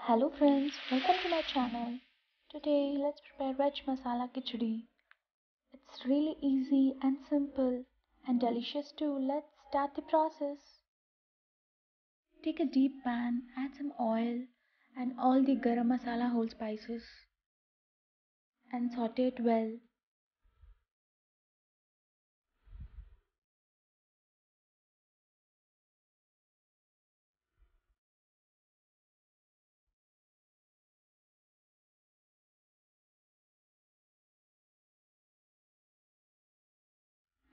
Hello friends, welcome to my channel. Today let's prepare veg masala khichdi. It's really easy and simple and delicious too. Let's start the process. Take a deep pan, add some oil and all the garam masala whole spices and saute it well.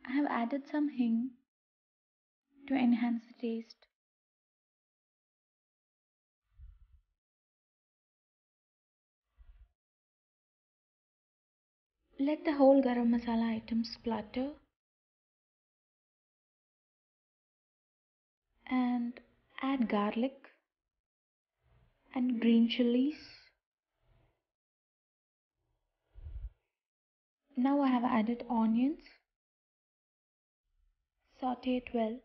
I have added some hing to enhance the taste. Let the whole garam masala items splutter and add garlic and green chilies. Now I have added onions. Saute it well.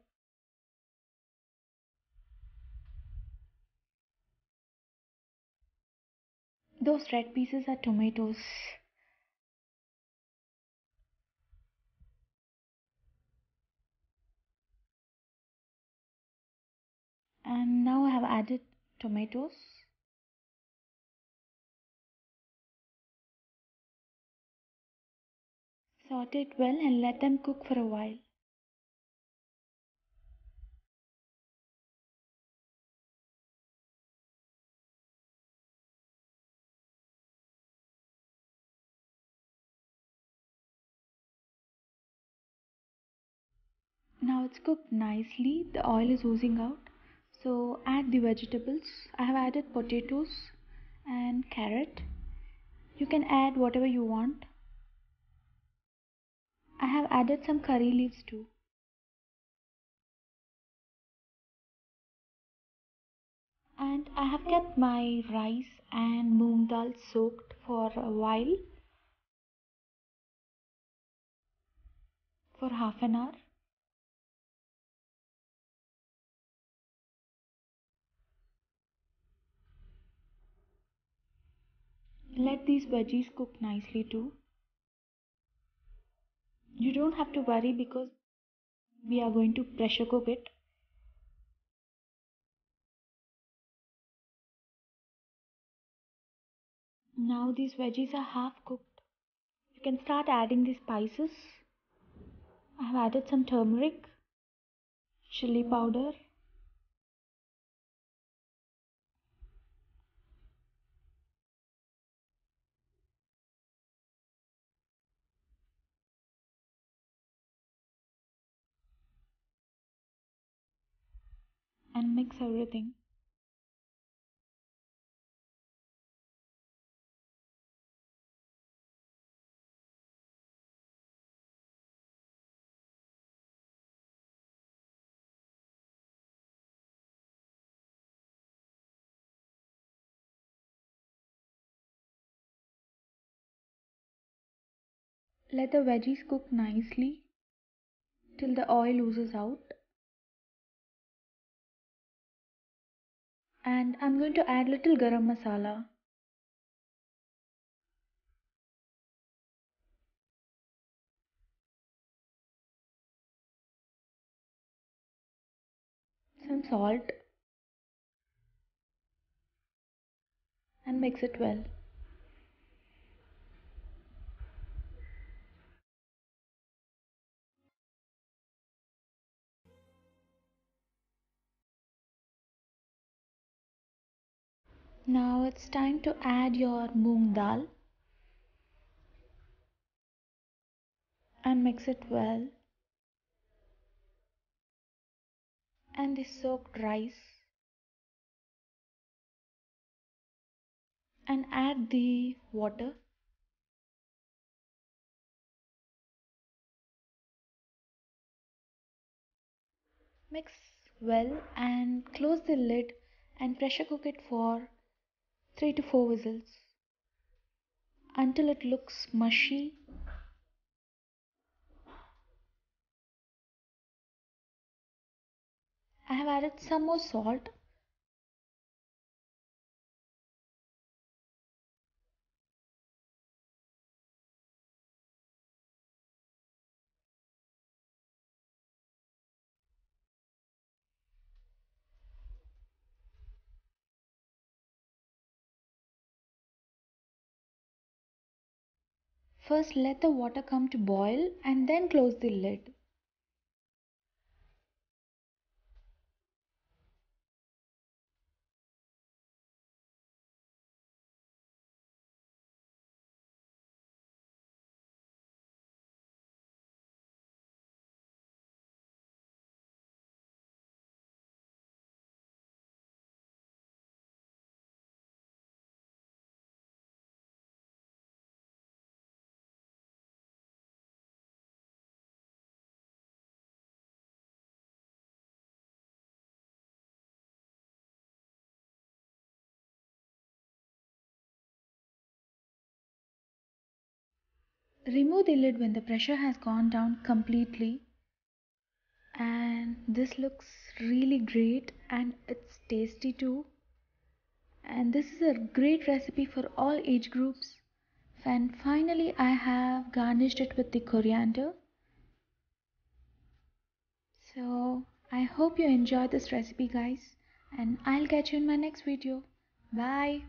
Those red pieces are tomatoes. And now I have added tomatoes. Saute it well and let them cook for a while. Now it's cooked nicely. The oil is oozing out. So add the vegetables. I have added potatoes and carrot. You can add whatever you want. I have added some curry leaves too. And I have kept my rice and moong dal soaked for a while, for half an hour. Let these veggies cook nicely too. You don't have to worry because we are going to pressure cook it. Now these veggies are half cooked. You can start adding the spices. I have added some turmeric, chili powder, and mix everything. Let the veggies cook nicely till the oil oozes out. And I'm going to add little garam masala. Some salt and mix it well. Now it's time to add your moong dal and mix it well. And the soaked rice and add the water. Mix well and close the lid and pressure cook it for 3 to 4 whistles until it looks mushy. I have added some more salt First let the water come to boil and then close the lid. Remove the lid when the pressure has gone down completely, and this looks really great and it's tasty too. And this is a great recipe for all age groups. And finally I have garnished it with the coriander. So I hope you enjoy this recipe guys, and I'll catch you in my next video. Bye.